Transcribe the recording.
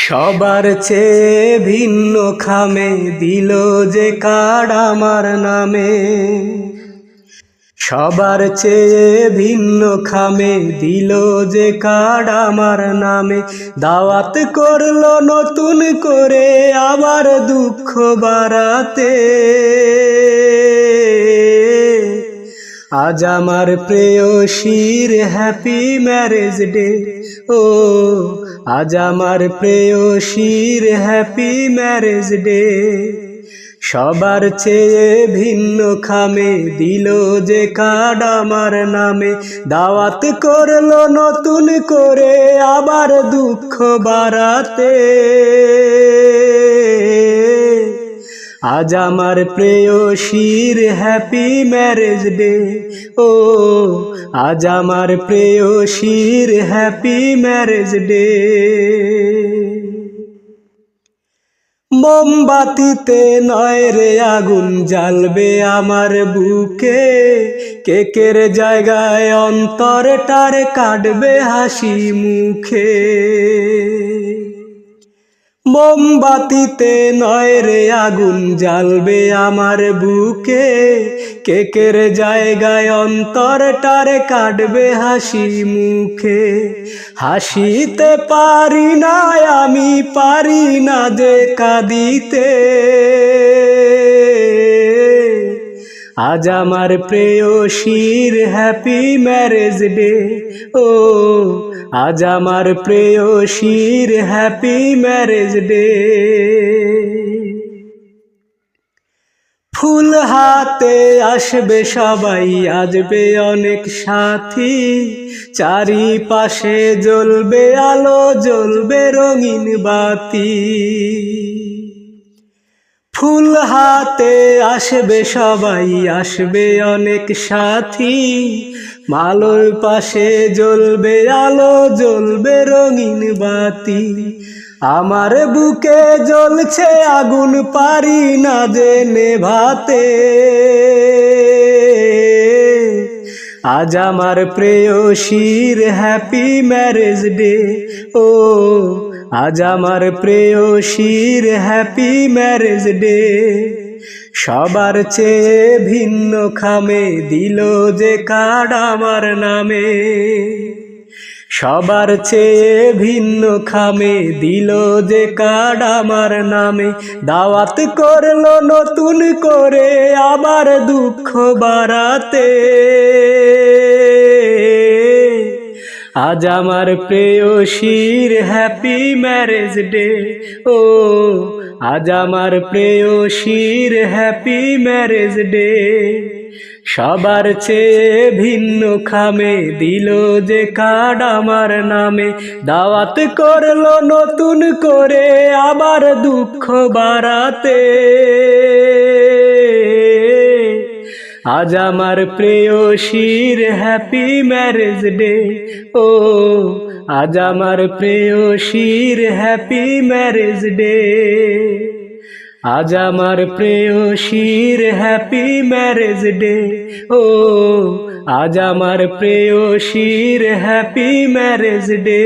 সবার চেয়ে ভিন্ন খামে দিল যে কার্ড আমার নামে। সবার চেয়ে ভিন্ন খামে দিল যে কার্ড আমার নামে। দাওয়াত করলো নতুন করে আবার দুঃখ বাড়াতে। আজ আমার প্রেয়সীর হ্যাপি ম্যারেজ ডে। ও আজ আমার প্রেয়সীর হ্যাপি ম্যারেজ ডে। সবার চেয়ে ভিন্ন খামে দিল যে কার্ড আমার নামে। দাওয়াত করলো নতুন করে আবার দুঃখ বাড়াতে। আজ আমার প্রেয়সীর হ্যাপি ম্যারেজ ডে। ও আজ আমার প্রেয়সীর হ্যাপি ম্যারেজ ডে। মোমবাতিতে নয় রে আগুন জ্বালবে আমার বুকে। কেকের জায়গায় অন্তরটার কাটবে হাসি মুখে। মোমবাতিতে নয় রে আগুন জ্বালবে আমার বুকে। কেকের জায়গায় অন্তরটার কাটবে হাসি মুখে। হাসিতে পারি না আমি, পারি না যে কাঁদিতে। আজ আমার প্রেয়সীর হ্যাপি ম্যারেজ ডে। ও আজ আমার প্রেয়সীর হ্যাপি ম্যারেজ ডে। ফুল হাতে আসবে সবাই, আসবে অনেক সাথী। চারিপাশে জ্বলবে আলো, জ্বলবে রঙিন বাতি। ফুল হাতে আসবে সবাই, আসবে অনেক সাথী। মালোর পাশে জ্বলবে আলো, জ্বলবে রঙিন বাতি। আমার বুকে জ্বলছে আগুন, পারি না যে নেভাতে। আজ আমার প্রেয়সীর হ্যাপি ম্যারেজ ডে। ও আজ আমার প্রেয়সীর হ্যাপি ম্যারেজ ডে। সবার চেয়ে ভিন্ন খামে দিল যে কার্ড আমার নামে। সবার চেয়ে ভিন্ন খামে দিল যে কার্ড আমার নামে। দাওয়াত করলো নতুন করে আবার দুঃখ বাড়াতে। আজ আমার প্রেয়সীর হ্যাপি ম্যারেজ ডে। ও আজ আমার প্রেয়সীর হ্যাপি ম্যারেজ ডে। সবার চেয়ে ভিন্ন খামে দিল যে কার্ড আমার নামে। দাওয়াত করলো নতুন করে আবার দুঃখ বাড়াতে। আজ আমার প্রেয়সীর হ্যাপি ম্যারেজ ডে। ও আজ আমার প্রেয়সীর হ্যাপি ম্যারেজ ডে। আজ আমার প্রেয়সীর হ্যাপি ম্যারেজ ডে। ও আজ আমার প্রেয়সীর হ্যাপি ম্যারেজ ডে।